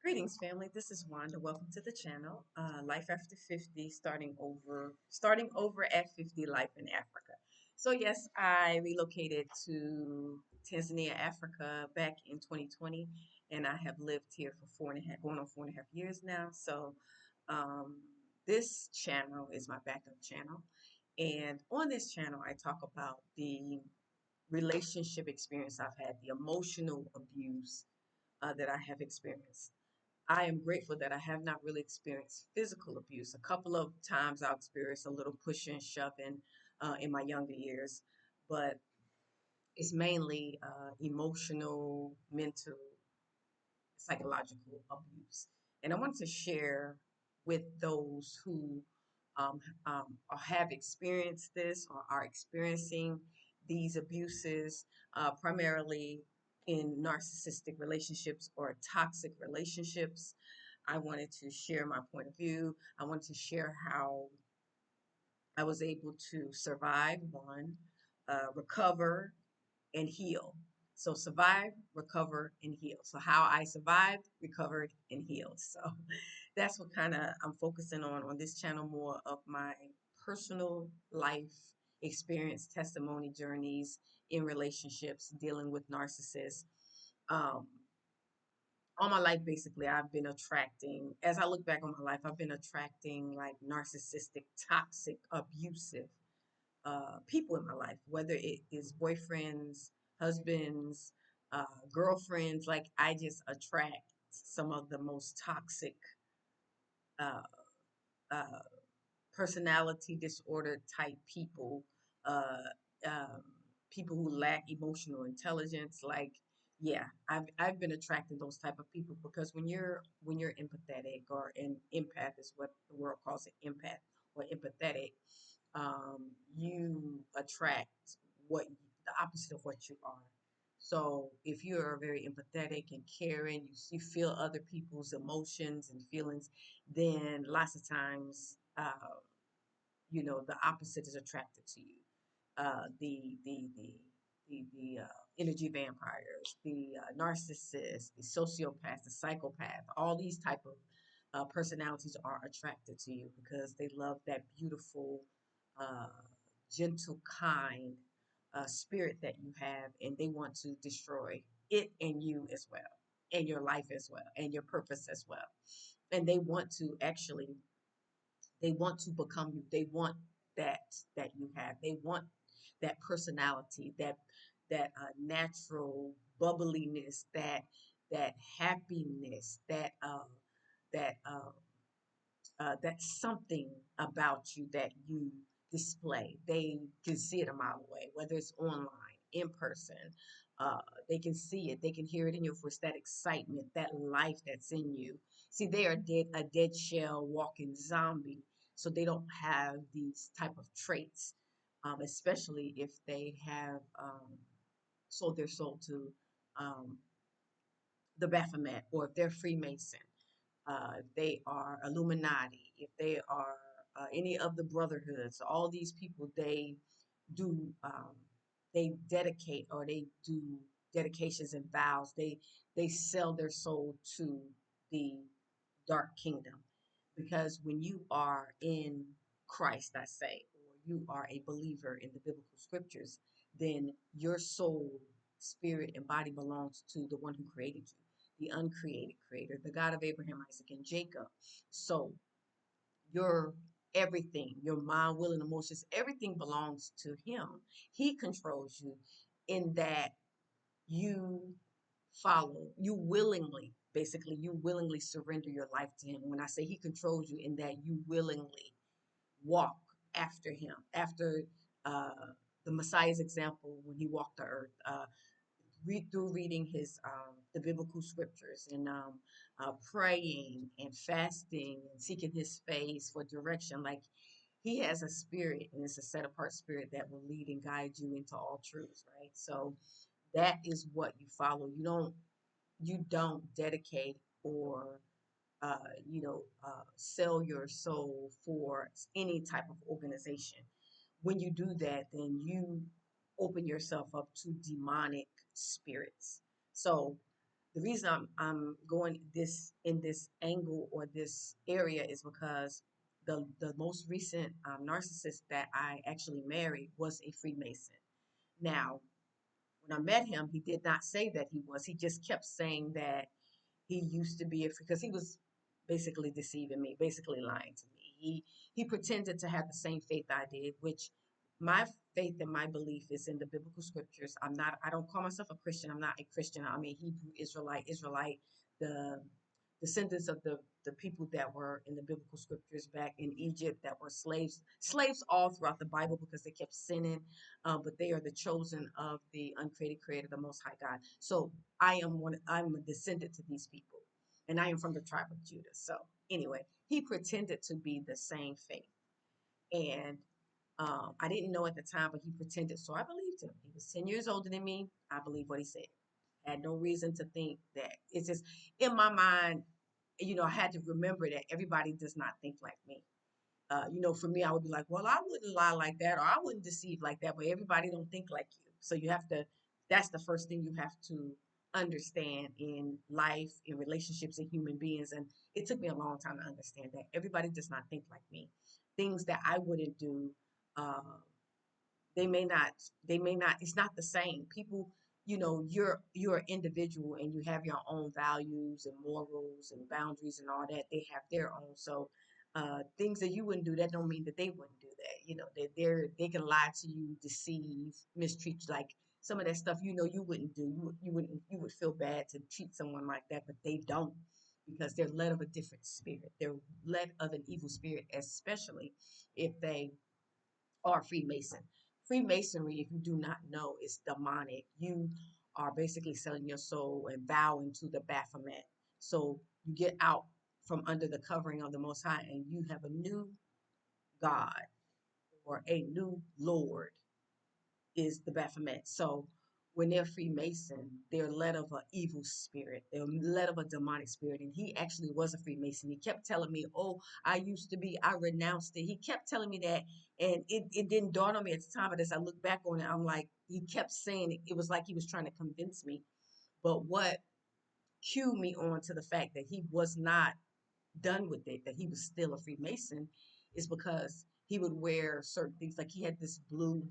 Greetings, family. This is Wanda. Welcome to the channel. Life after 50, starting over at 50. Life in Africa. So yes, I relocated to Tanzania, Africa, back in 2020, and I have lived here for going on 4.5 years now. So um, this channel is my backup channel, and on this channel, I talk about the relationship experience I've had, the emotional abuse that I have experienced. I am grateful that I have not really experienced physical abuse. A couple of times I've experienced a little pushing and shoving in my younger years, but it's mainly emotional, mental, psychological abuse. And I want to share with those who have experienced this or are experiencing these abuses, primarily in narcissistic relationships or toxic relationships. I wanted to share my point of view. I wanted to share how I was able to survive one, recover, and heal. So survive, recover, and heal. So how I survived, recovered, and healed. So that's what kind of I'm focusing on this channel, more of my personal life experience, testimony journeys in relationships, dealing with narcissists. Um, all my life, basically, I've been attracting, as I look back on my life, I've been attracting like narcissistic, toxic, abusive people in my life, whether it is boyfriends, husbands, girlfriends. Like, I just attract some of the most toxic, uh, uh, personality disorder type people, uh, um, people who lack emotional intelligence. Like, yeah, I've been attracting those type of people because when you're empathetic, or an empath is what the world calls it, empath or empathetic, you attract the opposite of what you are. So if you are very empathetic and caring, you feel other people's emotions and feelings, then lots of times, the opposite is attracted to you. The energy vampires, the narcissists, the sociopaths, the psychopath, all these type of personalities are attracted to you because they love that beautiful, uh, gentle, kind spirit that you have, and they want to destroy it and you as well, and your life as well, and your purpose as well. And they want to become you. They want that you have. They want that personality, that natural bubbliness, that happiness, that's something about you that you display. They can see it a mile away, whether it's online, in person. Uh, they can see it. They can hear it in your voice. That excitement, that life that's in you. See, they are a dead shell, walking zombie. So they don't have these type of traits, especially if they have sold their soul to um, the Baphomet, or if they're Freemason, if they are Illuminati, if they are any of the brotherhoods. All these people, do they dedicate, or they do dedications and vows. They sell their soul to the dark kingdom, because when you are in Christ, I say, or you are a believer in the biblical scriptures, then your soul, spirit, and body belongs to the one who created you, the uncreated creator, the God of Abraham, Isaac, and Jacob. So your everything, your mind, will, and emotions, everything belongs to him. He controls you, in that you you willingly surrender your life to him. When I say he controls you, in that you willingly walk after him, after uh, the Messiah's example when he walked the earth. Through reading the biblical scriptures, and praying and fasting and seeking his face for direction. Like, he has a spirit, and it's a set apart spirit that will lead and guide you into all truths, right? So that is what you follow. You don't dedicate, or sell your soul for any type of organization. When you do that, then you open yourself up to demonic spirits. So The reason I'm going this in this angle or this area is because the most recent narcissist that I actually married was a Freemason. Now, when I met him, he did not say that he was. He just kept saying that he used to be a, because he was basically deceiving me, basically lying to me. He pretended to have the same faith I did, which my faith and my belief is in the biblical scriptures. I don't call myself a Christian. I'm not a Christian. I'm a Hebrew Israelite, the descendants of the people that were in the biblical scriptures back in Egypt that were slaves all throughout the Bible because they kept sinning. But they are the chosen of the uncreated creator, the most high God. So I'm a descendant to these people, and I am from the tribe of Judah. So anyway, he pretended to be the same faith, and I didn't know at the time, but he pretended, so I believed him. He was 10 years older than me. I believed what he said. Had no reason to think that. It's just in my mind, I had to remember that everybody does not think like me. For me, I would be like, well, I wouldn't lie like that, or I wouldn't deceive like that, but everybody don't think like you. So you have to, that's the first thing you have to understand in life, in relationships, in human beings. And it took me a long time to understand that everybody does not think like me. Things that I wouldn't do, uh, they may not, it's not the same. People, you're an individual and you have your own values and morals and boundaries and all that. They have their own. So things that you wouldn't do, that don't mean that they wouldn't do that. They can lie to you, deceive, mistreat you. Like some of that stuff, you wouldn't do. You would feel bad to treat someone like that, but they don't, because they're led of a different spirit. They're led of an evil spirit, especially if they or Freemason. Freemasonry, if you do not know, is demonic. You are basically selling your soul and bowing to the Baphomet. So you get out from under the covering of the Most High and you have a new God or a new Lord is the Baphomet. So when they're Freemason, they're led of an evil spirit. They're led of a demonic spirit. And he actually was a Freemason. He kept telling me, oh, I used to be, I renounced it. He kept telling me that. And it didn't dawn on me at the time. But as I look back on it, I'm like, he kept saying it. It was like he was trying to convince me. But what cued me on to the fact that he was not done with it, that he was still a Freemason, is because he would wear certain things. Like he had this blue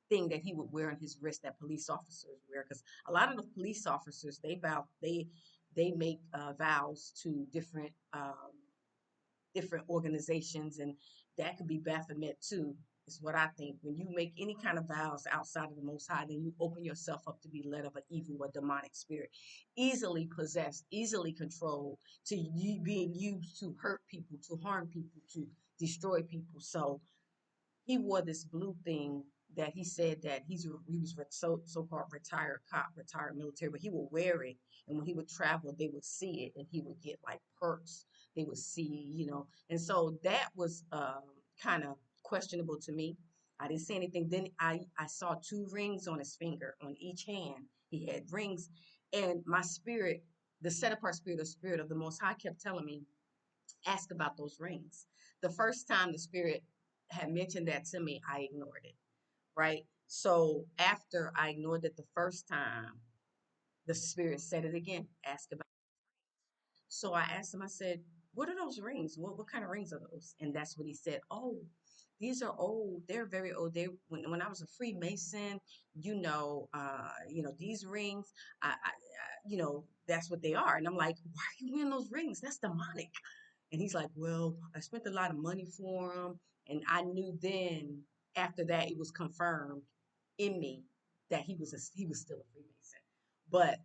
thing that he would wear on his wrist that police officers wear, because a lot of the police officers, they make vows to different organizations, and that could be Baphomet too, is what I think. When you make any kind of vows outside of the Most High, then you open yourself up to be led of an evil or demonic spirit, easily possessed, easily controlled, to you being used to hurt people, to harm people, to destroy people. So he wore this blue thing that he said that he was so-called retired cop, retired military, but he would wear it, and when he would travel, they would see it, and he would get like perks. They would see, and so that was kind of questionable to me. I didn't say anything. Then I saw two rings on his finger, on each hand. He had rings, and my spirit, the set apart spirit, the spirit of the Most High, kept telling me, ask about those rings. The first time the spirit had mentioned that to me, I ignored it, right? So after I ignored it the first time, the spirit said it again, ask about. So I asked him, I said, what are those rings? What kind of rings are those? And that's what he said. Oh, these are old. They're very old. When I was a Freemason, these rings, that's what they are. And I'm like, why are you wearing those rings? That's demonic. And he's like, well, I spent a lot of money for him. And I knew then, after that, it was confirmed in me that he was still a Freemason. But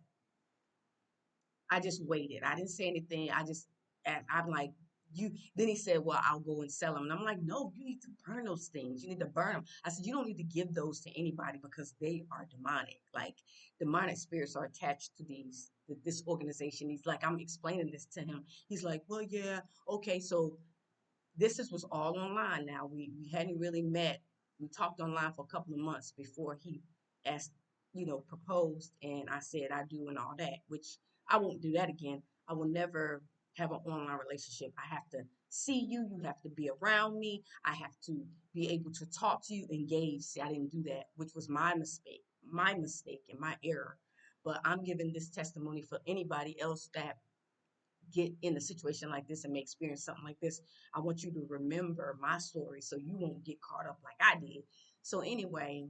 I just waited. I didn't say anything. I'm like, you. Then he said, well, I'll go and sell them. And I'm like, no, you need to burn those things. You need to burn them. I said, you don't need to give those to anybody because they are demonic. Like demonic spirits are attached to this organization. He's like, I'm explaining this to him. He's like, well, yeah, okay. So was all online. Now we hadn't really met. We talked online for a couple of months before he asked, proposed, and I said I do and all that, which I won't do that again. I will never have an online relationship. I have to see you. You have to be around me. I have to be able to talk to you, engage. See, I didn't do that, which was my mistake and my error. But I'm giving this testimony for anybody else that get in a situation like this and may experience something like this. I want you to remember my story so you won't get caught up like I did. So anyway,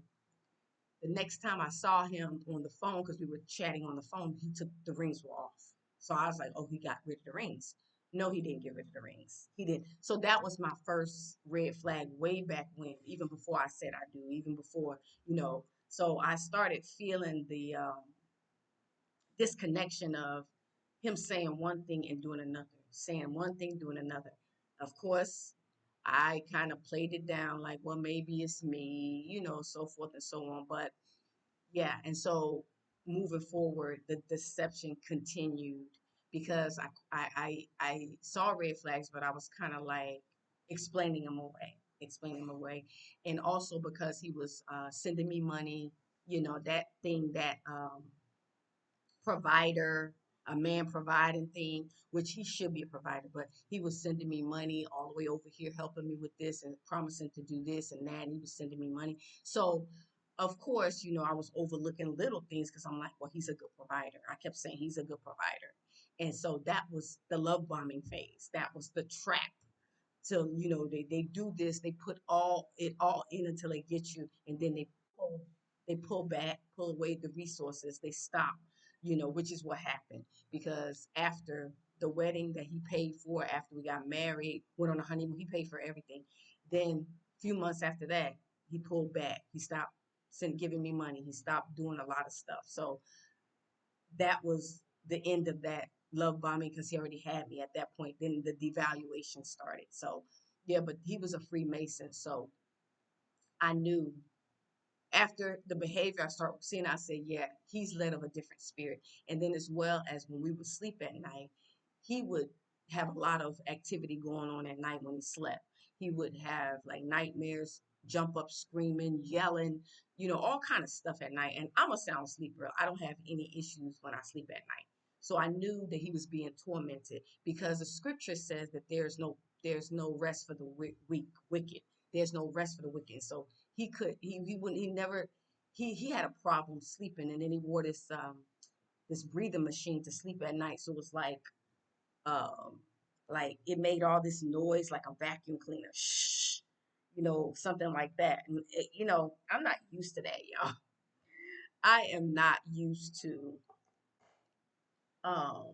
the next time I saw him on the phone, because we were chatting on the phone, he took the rings were off. So I was like, oh, he got rid of the rings. No, he didn't get rid of the rings. He didn't. So that was my first red flag way back when, even before I said I do, even before, you know. So I started feeling the disconnection of him saying one thing and doing another, saying one thing, doing another. Of course, I kind of played it down like, well, maybe it's me, you know, so forth and so on. But yeah, and so moving forward, the deception continued because I saw red flags, but I was kind of like explaining them away, and also because he was sending me money, you know, that thing that provider, a man providing thing, which he should be a provider, but he was sending me money all the way over here, helping me with this and promising to do this and that. And he was sending me money. So, of course, you know, I was overlooking little things because I'm like, well, he's a good provider. I kept saying he's a good provider. And so that was the love bombing phase. That was the trap. So, you know, they do this, they put all in until they get you, and then pull they pull back, pull away the resources, they stop, you know, which is what happened. Because after the wedding that he paid for, after we got married, went on a honeymoon, he paid for everything. Then a few months after that, he pulled back. He stopped giving me money. He stopped doing a lot of stuff. So that was the end of that love bombing because he already had me at that point. Then the devaluation started. So yeah, but he was a Freemason. So I knew after the behavior I started seeing, I said, yeah, he's led of a different spirit. And then as well as when we would sleep at night, he would have a lot of activity going on at night when he slept. He would have like nightmares, jump up screaming, yelling, you know, all kind of stuff at night. And I'm a sound sleeper. I don't have any issues when I sleep at night. So I knew that he was being tormented because the scripture says that there's no rest for the wicked. There's no rest for the wicked. So he wouldn't he never he had a problem sleeping, and then he wore this breathing machine to sleep at night. So it was um like it made all this noise like a vacuum cleaner, shh, you know, something like that. And you know, I'm not used to that, y'all. I am not used to um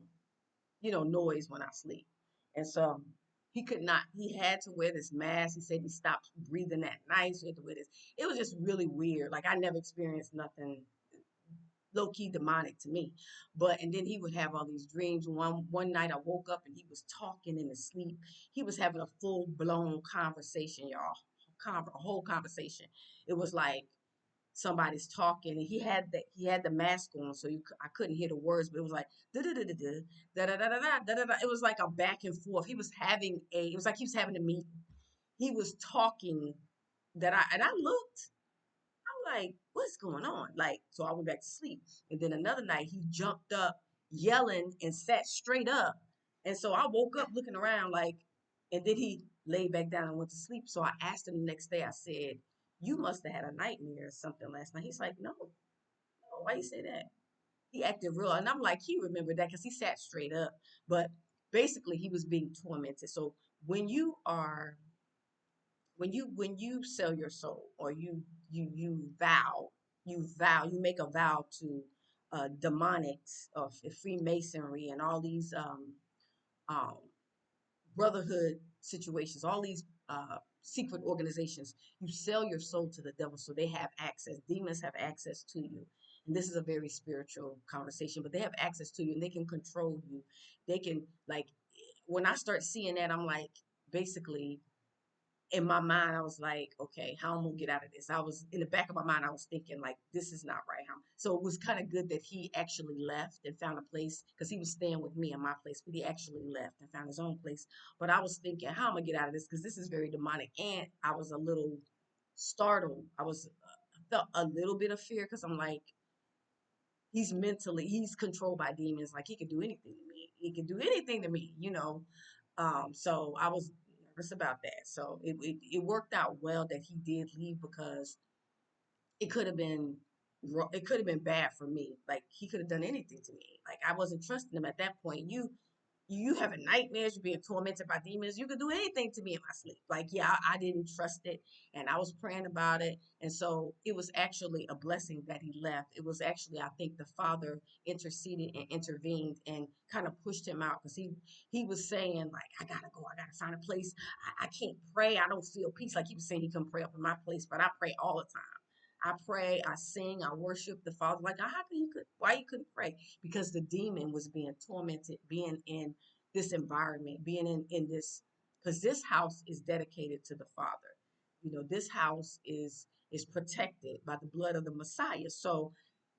you know, noise when I sleep. And so he could not, he had to wear this mask. He said he stopped breathing at night. So he had to wear this. It was just really weird. Like I never experienced nothing low key demonic to me. But and then he would have all these dreams. One night I woke up and he was talking in his sleep. He was having a full blown conversation, y'all. A whole conversation. It was like somebody's talking, and he had the mask on, so I couldn't hear the words, but it was like da da da da da da da da da da da. It was like a back and forth. It was like he was having a meeting. He was talking and I looked. I'm like, what's going on? Like, so I went back to sleep. And then another night he jumped up yelling and sat straight up. And so I woke up looking around like, and then he laid back down and went to sleep. So I asked him the next day, I said, you must have had a nightmare or something last night. He's like, no, why you say that? He acted real. And I'm like, he remembered that because he sat straight up. But basically he was being tormented. So when you are when you sell your soul, or you make a vow to demonics of Freemasonry and all these um, brotherhood situations, all these secret organizations, you sell your soul to the devil so they have access. Demons have access to you. And this is a very spiritual conversation, but they have access to you and they can control you. They can, like, when I start seeing that, I'm like, basically, in my mind, I was like, okay, how am I gonna get out of this? I was in the back of my mind, I was thinking like, this is not right. So it was kind of good that he actually left and found a place because he was staying with me in my place, but he actually left and found his own place. But I was thinking, how am I gonna get out of this? Because this is very demonic, and I was a little startled. Felt a little bit of fear because I'm like, he's controlled by demons. Like he could do anything to me. He could do anything to me, you know. So I was nervous about that. So it worked out well that he did leave because it could have been. it could have been bad for me. Like he could have done anything to me. Like I wasn't trusting him at that point. You having nightmares, you're being tormented by demons. You could do anything to me in my sleep. Like, yeah, I didn't trust it. And I was praying about it. And so it was actually a blessing that he left. It was actually, I think the father interceded and intervened and kind of pushed him out because he was saying, like, I gotta go, I gotta find a place. I can't pray. I don't feel peace. Like he was saying he couldn't pray up in my place, but I pray all the time. I pray, I sing, I worship the Father. Like, how could he could why he couldn't pray? Because the demon was being tormented, being in this environment, being in this, because this house is dedicated to the Father. You know, this house is protected by the blood of the Messiah. So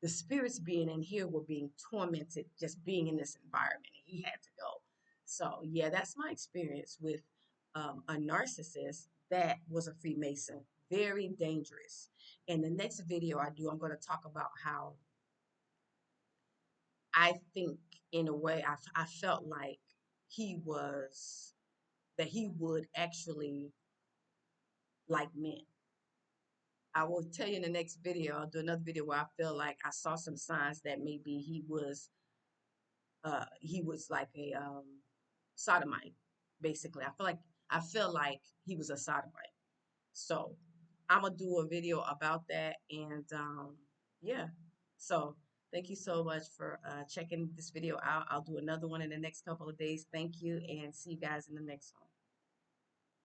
the spirits being in here were being tormented just being in this environment. And he had to go. So yeah, that's my experience with a narcissist that was a Freemason. Very dangerous. In the next video I do, I'm going to talk about how I think, in a way, I felt like he was, that he would actually like men. I will tell you in the next video, I'll do another video where I feel like I saw some signs that maybe he was like a sodomite, basically. I feel like he was a sodomite. So I'm gonna do a video about that, and yeah. So thank you so much for checking this video out. I'll do another one in the next couple of days. Thank you, and see you guys in the next one.